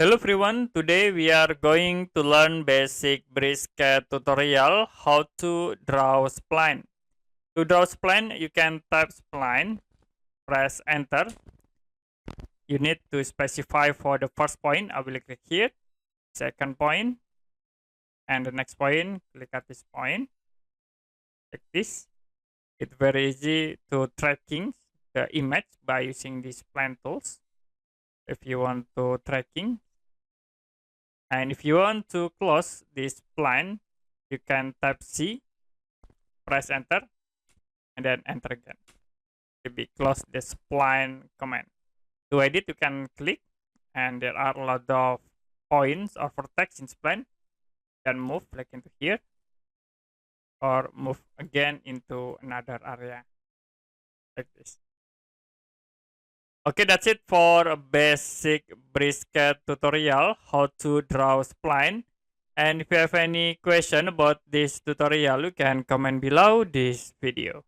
Hello everyone, today we are going to learn basic BricsCAD tutorial how to draw spline. To draw spline, you can type spline, press enter. You need to specify for the first point, I will click here, second point, and the next point, click at this point, like this. It's very easy to tracking the image by using these spline tools. If you want to tracking, and if you want to close this spline, you can type C, press enter, and then enter again. To be close the spline command. To edit, you can click, and there are a lot of points or vertex in spline. Then move like into here, or move again into another area, like this. Okay, that's it for a basic BricsCAD tutorial, how to draw spline. And if you have any question about this tutorial, you can comment below this video.